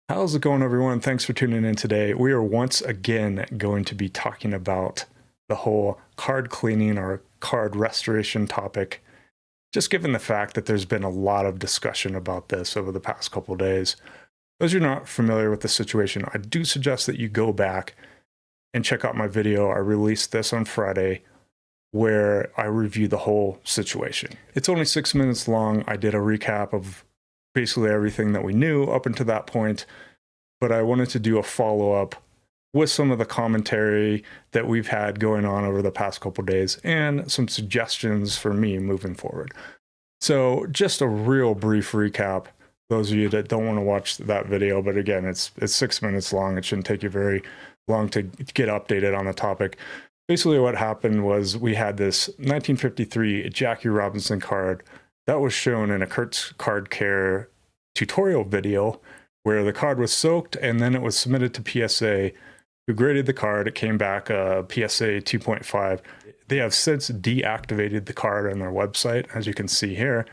How's it going, everyone? Thanks for tuning in today. We are once again going to be talking about the whole card cleaning or card restoration topic, just given the fact that there's been a lot of discussion about this over the past couple of days. Those who are not familiar with the situation, I do suggest that you go back and check out my video. I released this on Friday where I review the whole situation. It's only 6 minutes long. I did a recap of basically everything that we knew up until that point, but I wanted to do a follow-up with some of the commentary that we've had going on over the past couple days and some suggestions for me moving forward. So just a real brief recap, those of you that don't want to watch that video, but again, it's 6 minutes long. It shouldn't take you very long to get updated on the topic. Basically what happened was we had this 1953 Jackie Robinson card that was shown in a Cllct card care tutorial video where the card was soaked and then it was submitted to PSA, who graded the card. It came back PSA 2.5. They have since deactivated the card on their website, as you can see here.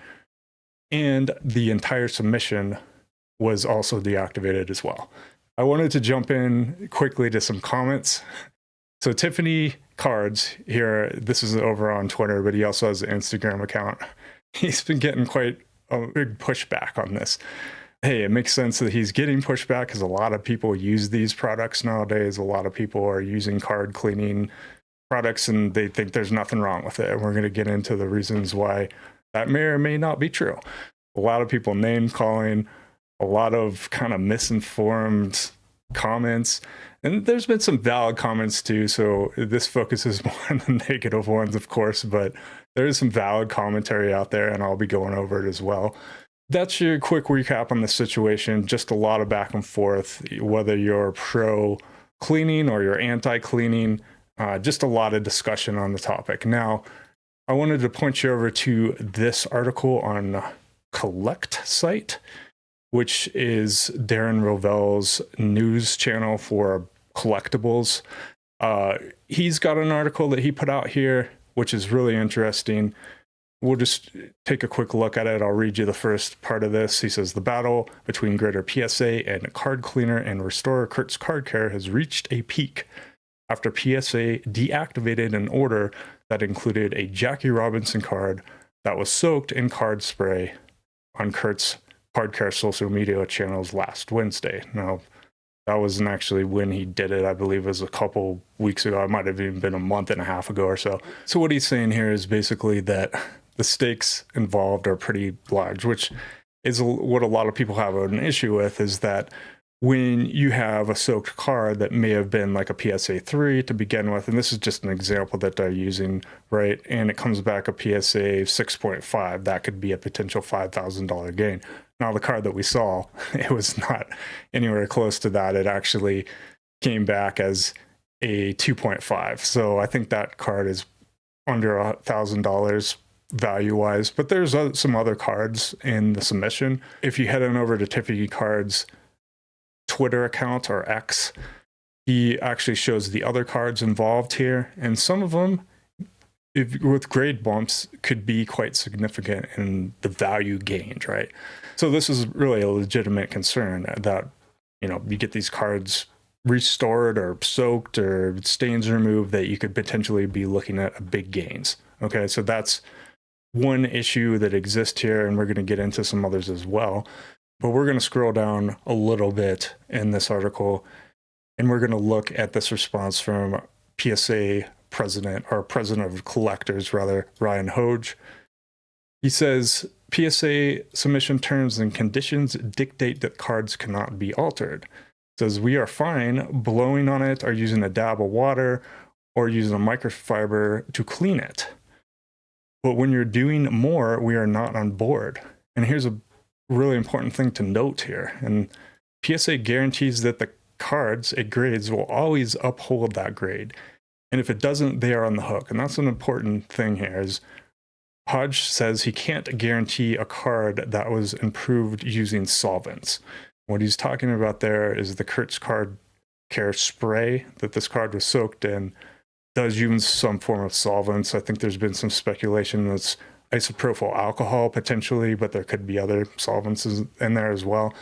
And the entire submission was also deactivated as well. I wanted to jump in quickly to some comments. So Tiffany Cards here, this is over on Twitter, but he also has an Instagram account. He's been getting quite a big pushback on this. Hey, it makes sense that he's getting pushback because a lot of people use these products nowadays. A lot of people are using card cleaning products and they think there's nothing wrong with it. And we're going to get into the reasons why that may or may not be true. A lot of people name calling, a lot of kind of misinformed comments. And there's been some valid comments too, so this focuses more on the negative ones, of course, but there is some valid commentary out there, and I'll be going over it as well. That's your quick recap on the situation. Just a lot of back and forth, whether you're pro-cleaning or you're anti-cleaning, just a lot of discussion on the topic. Now, I wanted to point you over to this article on Cllct site, which is Darren Rovell's news channel for collectibles. He's got an article that he put out here, which is really interesting. We'll just take a quick look at it. I'll read you the first part of this. He says, the battle between Greater PSA and card cleaner and restorer Cllct's card care has reached a peak after PSA deactivated an order that included a Jackie Robinson card that was soaked in card spray on Cllct's card care social media channels last Wednesday. Now, that wasn't actually when he did it. I believe it was a couple weeks ago. It might have even been a month and a half ago or so. So what he's saying here is basically that the stakes involved are pretty large, which is what a lot of people have an issue with, is that when you have a soaked card that may have been like a PSA 3 to begin with, and this is just an example that they're using, right? And it comes back a PSA 6.5, that could be a potential $5,000 gain. Now, the card that we saw, it was not anywhere close to that. It actually came back as a 2.5. So I think that card is under $1,000 value-wise. But there's some other cards in the submission. If you head on over to Tiffany Cards' Twitter account, or X, he actually shows the other cards involved here. And some of them, with grade bumps, could be quite significant in the value gained, right? So this is really a legitimate concern that, you know, you get these cards restored or soaked or stains removed, that you could potentially be looking at big gains. Okay, so that's one issue that exists here, and we're going to get into some others as well. But we're going to scroll down a little bit in this article, and we're going to look at this response from PSA president of collectors, rather, Ryan Hoge. He says, PSA submission terms and conditions dictate that cards cannot be altered. Says, we are fine blowing on it or using a dab of water or using a microfiber to clean it. But when you're doing more, we are not on board. And here's a really important thing to note here. And PSA guarantees that the cards it grades will always uphold that grade. And if it doesn't, they are on the hook. And that's an important thing here, is Hodge says he can't guarantee a card that was improved using solvents. What he's talking about there is the Cllct's card care spray that this card was soaked in does use some form of solvents. I think there's been some speculation that's isopropyl alcohol potentially, but there could be other solvents in there as well.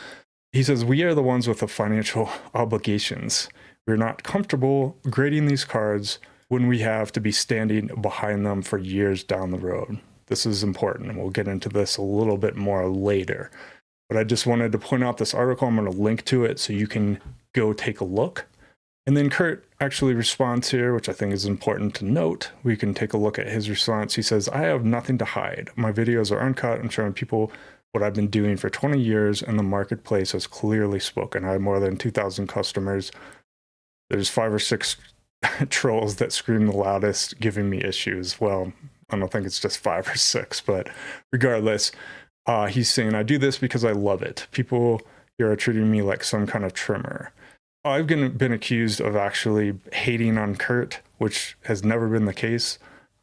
He says, we are the ones with the financial obligations. We're not comfortable grading these cards when we have to be standing behind them for years down the road. This is important, and we'll get into this a little bit more later. But I just wanted to point out this article. I'm going to link to it so you can go take a look. And then Curt actually responds here, which I think is important to note. We can take a look at his response. He says, I have nothing to hide. My videos are uncut. I'm showing people what I've been doing for 20 years, and the marketplace has clearly spoken. I have more than 2,000 customers. There's 5 or 6 trolls that scream the loudest, giving me issues. Well, I don't think it's just 5 or 6, but regardless, he's saying, I do this because I love it. People here are treating me like some kind of trimmer. I've been accused of actually hating on Curt, which has never been the case.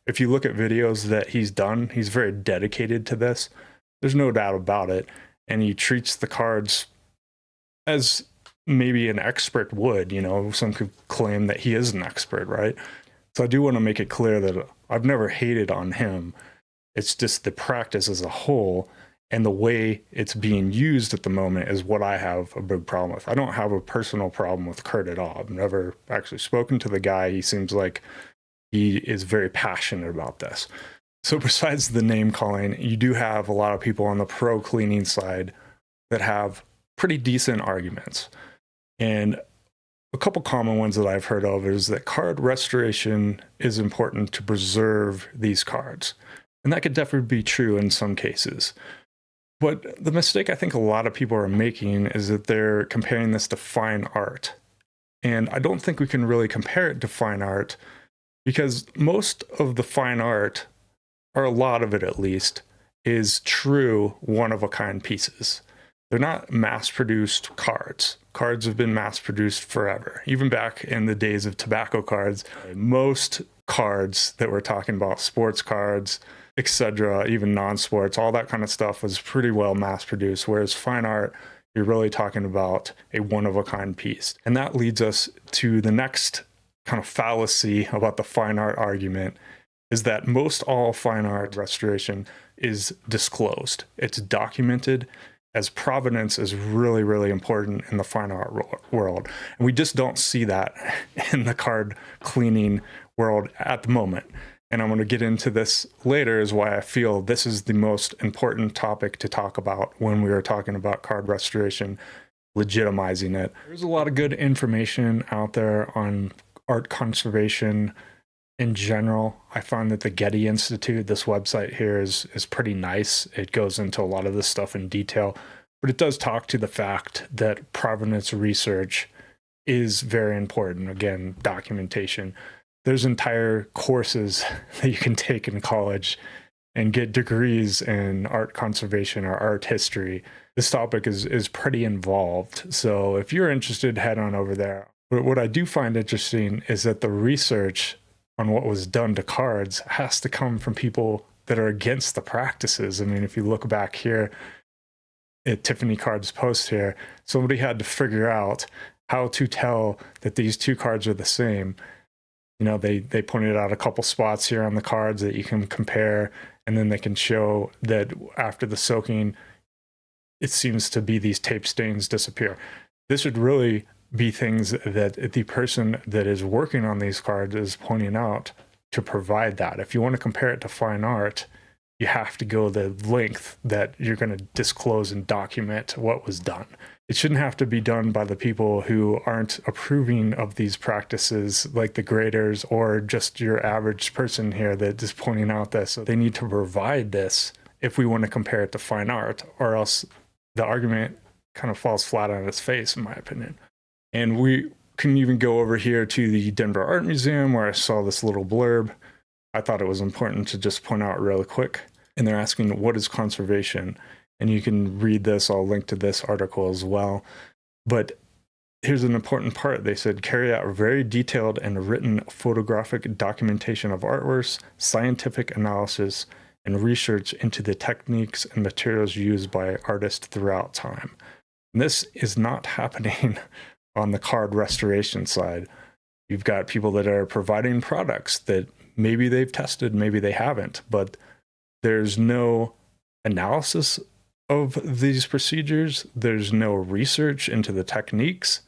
If you look at videos that he's done, he's very dedicated to this. There's no doubt about it. And he treats the cards as maybe an expert would. You know, some could claim that he is an expert, right? So I do want to make it clear that I've never hated on him. It's just the practice as a whole and the way it's being used at the moment is what I have a big problem with. I don't have a personal problem with Curt at all. I've never actually spoken to the guy. He seems like he is very passionate about this. So besides the name calling, you do have a lot of people on the pro cleaning side that have pretty decent arguments. And a couple common ones that I've heard of is that card restoration is important to preserve these cards. And that could definitely be true in some cases. But the mistake I think a lot of people are making is that they're comparing this to fine art. And I don't think we can really compare it to fine art because most of the fine art, or a lot of it at least, is true one-of-a-kind pieces. They're not mass-produced cards. Cards have been mass-produced forever. Even back in the days of tobacco cards, most cards that we're talking about, sports cards, etc., even non-sports, all that kind of stuff was pretty well mass-produced, whereas fine art, you're really talking about a one-of-a-kind piece. And that leads us to the next kind of fallacy about the fine art argument, is that most all fine art restoration is disclosed. It's documented, as provenance is really, really important in the fine art world. And we just don't see that in the card cleaning world at the moment. And I'm going to get into this later, is why I feel this is the most important topic to talk about when we are talking about card restoration, legitimizing it. There's a lot of good information out there on art conservation in general. I find that the Getty Institute, this website here, is pretty nice. It goes into a lot of this stuff in detail, but it does talk to the fact that provenance research is very important. Again, documentation. There's entire courses that you can take in college and get degrees in art conservation or art history. This topic is pretty involved. So if you're interested, head on over there. But what I do find interesting is that the research on what was done to cards has to come from people that are against the practices. I mean, if you look back here at Tiffany Card's post here, somebody had to figure out how to tell that these two cards are the same. You know, they pointed out a couple spots here on the cards that you can compare, and then they can show that after the soaking, it seems to be these tape stains disappear. This would really be things that the person that is working on these cards is pointing out to provide that. If you want to compare it to fine art, you have to go the length that you're going to disclose and document what was done. It shouldn't have to be done by the people who aren't approving of these practices, like the graders or just your average person here that is pointing out this. So they need to provide this if we want to compare it to fine art, or else the argument kind of falls flat on its face, in my opinion. And we can even go over here to the Denver Art Museum, where I saw this little blurb. I thought it was important to just point out really quick. And they're asking, what is conservation? And you can read this. I'll link to this article as well. But here's an important part. They said, carry out very detailed and written photographic documentation of artworks, scientific analysis, and research into the techniques and materials used by artists throughout time. And this is not happening on the card restoration side. You've got people that are providing products that maybe they've tested, maybe they haven't, but there's no analysis of these procedures. There's no research into the techniques.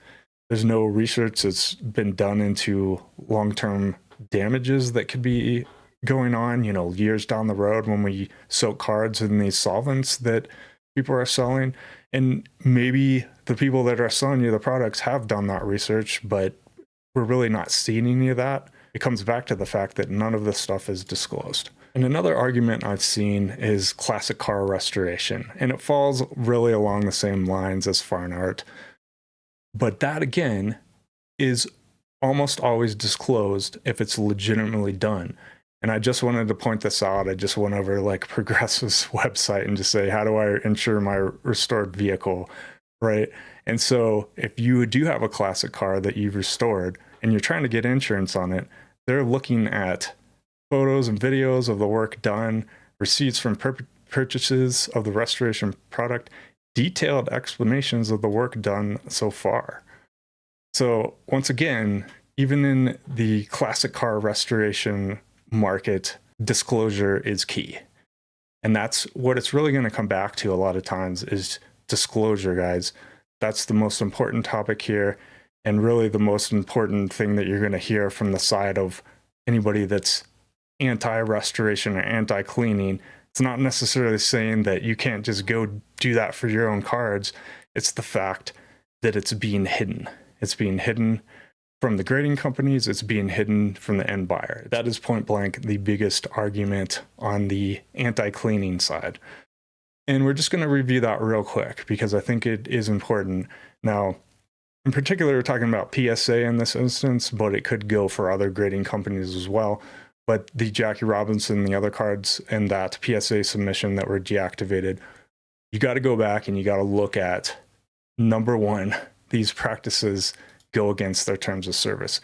There's no research that's been done into long-term damages that could be going on, years down the road when we soak cards in these solvents that people are selling. And maybe the people that are selling you the products have done that research, but we're really not seeing any of that. It comes back to the fact that none of this stuff is disclosed. And another argument I've seen is classic car restoration, and it falls really along the same lines as fine art. But that, again, is almost always disclosed if it's legitimately done. And I just wanted to point this out. I just went over like Progressive's website and just say, how do I insure my restored vehicle, right? And so if you do have a classic car that you've restored and you're trying to get insurance on it, they're looking at photos and videos of the work done, receipts from purchases of the restoration product, detailed explanations of the work done so far. So once again, even in the classic car restoration market, disclosure is key. And that's what it's really going to come back to a lot of times is disclosure, guys. That's the most important topic here, and really the most important thing that you're going to hear from the side of anybody that's anti-restoration or anti-cleaning. It's not necessarily saying that you can't just go do that for your own cards. It's the fact that it's being hidden. It's being hidden from the grading companies. It's being hidden from the end buyer. That is point blank the biggest argument on the anti-cleaning side. And we're just going to review that real quick because I think it is important. Now, in particular, we're talking about PSA in this instance, but it could go for other grading companies as well. But the Jackie Robinson, the other cards, and that PSA submission that were deactivated, you got to go back and you got to look at, number one, these practices go against their terms of service.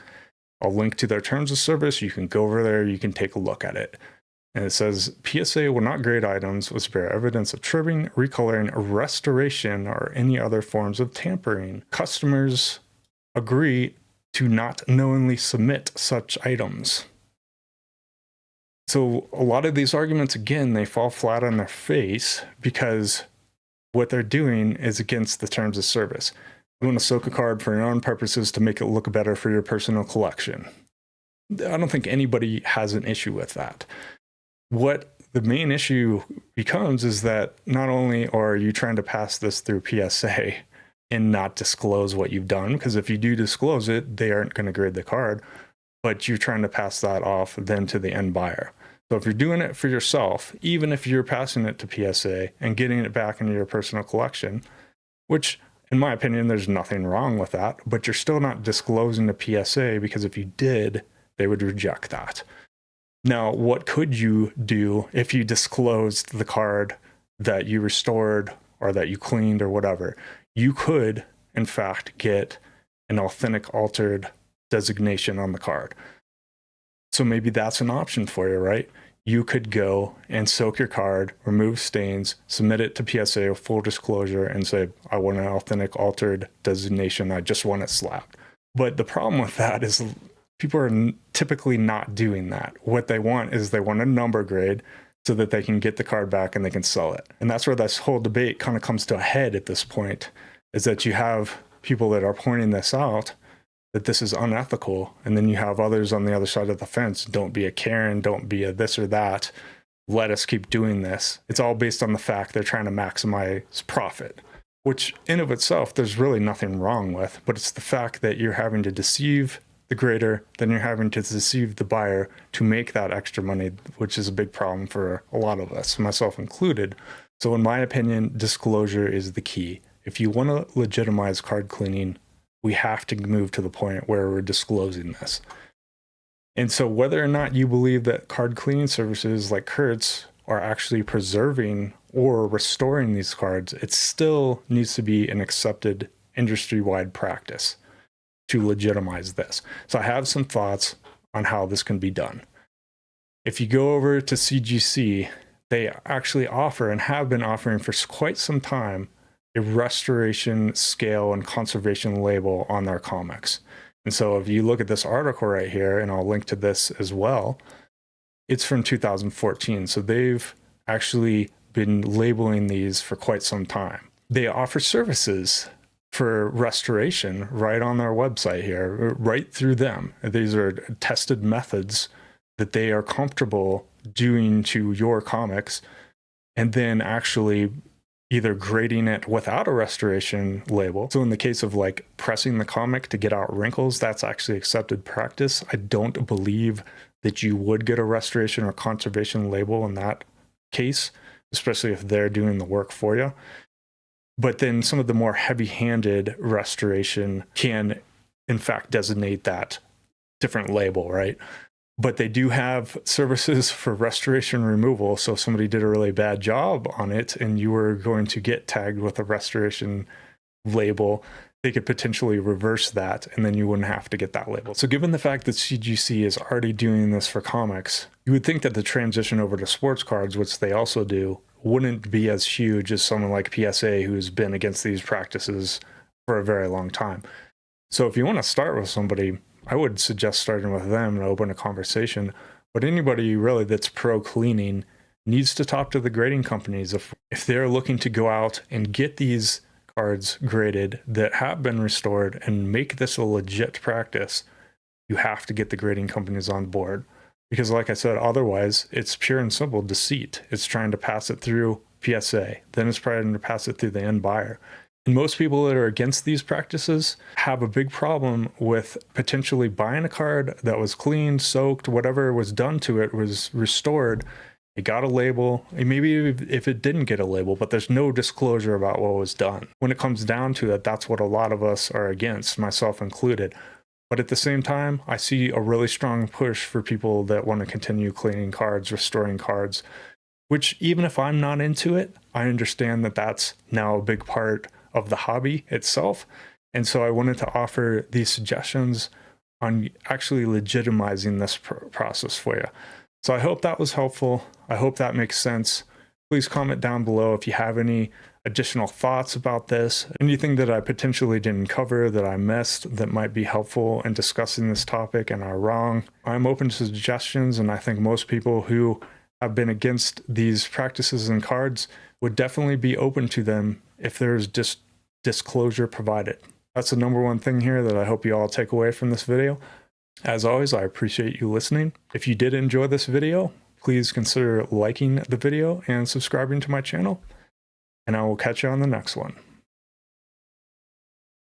I'll link to their terms of service. You can go over there. You can take a look at it. And it says, PSA will not grade items which bear evidence of trimming, recoloring, restoration, or any other forms of tampering. Customers agree to not knowingly submit such items. So a lot of these arguments, again, they fall flat on their face because what they're doing is against the terms of service. You want to soak a card for your own purposes to make it look better for your personal collection. I don't think anybody has an issue with that. What the main issue becomes is that not only are you trying to pass this through PSA and not disclose what you've done, because if you do disclose it, they aren't going to grade the card, but you're trying to pass that off then to the end buyer. So if you're doing it for yourself, even if you're passing it to PSA and getting it back into your personal collection, which in my opinion, there's nothing wrong with that, but you're still not disclosing to PSA because if you did, they would reject that. Now, what could you do if you disclosed the card that you restored or that you cleaned or whatever? You could, in fact, get an authentic altered designation on the card. So maybe that's an option for you, right? You could go and soak your card, remove stains, submit it to PSA with full disclosure and say, I want an authentic altered designation. I just want it slapped. But the problem with that is people are typically not doing that. What they want is they want a number grade so that they can get the card back and they can sell it. And that's where this whole debate kind of comes to a head at this point, is that you have people that are pointing this out, that this is unethical. And then you have others on the other side of the fence. Don't be a Karen, don't be a this or that. Let us keep doing this. It's all based on the fact they're trying to maximize profit, which in of itself, there's really nothing wrong with, but it's the fact that you're having to deceive the grader, then you're having to deceive the buyer to make that extra money, which is a big problem for a lot of us, myself included. So in my opinion, disclosure is the key. If you want to legitimize card cleaning, we have to move to the point where we're disclosing this. And so whether or not you believe that card cleaning services like Cllct are actually preserving or restoring these cards, it still needs to be an accepted industry-wide practice to legitimize this. So I have some thoughts on how this can be done. If you go over to CGC, they actually offer and have been offering for quite some time a restoration scale and conservation label on their comics. And so if you look at this article right here, and I'll link to this as well, it's from 2014. So they've actually been labeling these for quite some time. They offer services for restoration right on their website here, right through them. These are tested methods that they are comfortable doing to your comics, and then actually either grading it without a restoration label. So in the case of like pressing the comic to get out wrinkles, that's actually accepted practice. I don't believe that you would get a restoration or conservation label in that case, especially if they're doing the work for you. But then some of the more heavy-handed restoration can, in fact, designate that different label, right? But they do have services for restoration removal. So if somebody did a really bad job on it and you were going to get tagged with a restoration label, they could potentially reverse that, and then you wouldn't have to get that label. So given the fact that CGC is already doing this for comics, you would think that the transition over to sports cards, which they also do, wouldn't be as huge as someone like PSA who's been against these practices for a very long time. So if you want to start with somebody, I would suggest starting with them and open a conversation. But anybody really that's pro cleaning needs to talk to the grading companies. If they're looking to go out and get these cards graded that have been restored and make this a legit practice, you have to get the grading companies on board. Because like I said, otherwise it's pure and simple deceit. It's trying to pass it through PSA, then it's trying to pass it through the end buyer. And most people that are against these practices have a big problem with potentially buying a card that was cleaned, soaked, whatever was done to it was restored. It got a label, and maybe if it didn't get a label, but there's no disclosure about what was done. When it comes down to it, that's what a lot of us are against, myself included. But at the same time, I see a really strong push for people that want to continue cleaning cards, restoring cards, which even if I'm not into it, I understand that that's now a big part of the hobby itself. And so I wanted to offer these suggestions on actually legitimizing this process for you. So I hope that was helpful. I hope that makes sense. Please comment down below if you have any additional thoughts about this, anything that I potentially didn't cover that I missed that might be helpful in discussing this topic and are wrong. I'm open to suggestions, and I think most people who have been against these practices and cards would definitely be open to them if there's disclosure provided. That's the number one thing here that I hope you all take away from this video. As always, I appreciate you listening. If you did enjoy this video, please consider liking the video and subscribing to my channel, and I will catch you on the next one.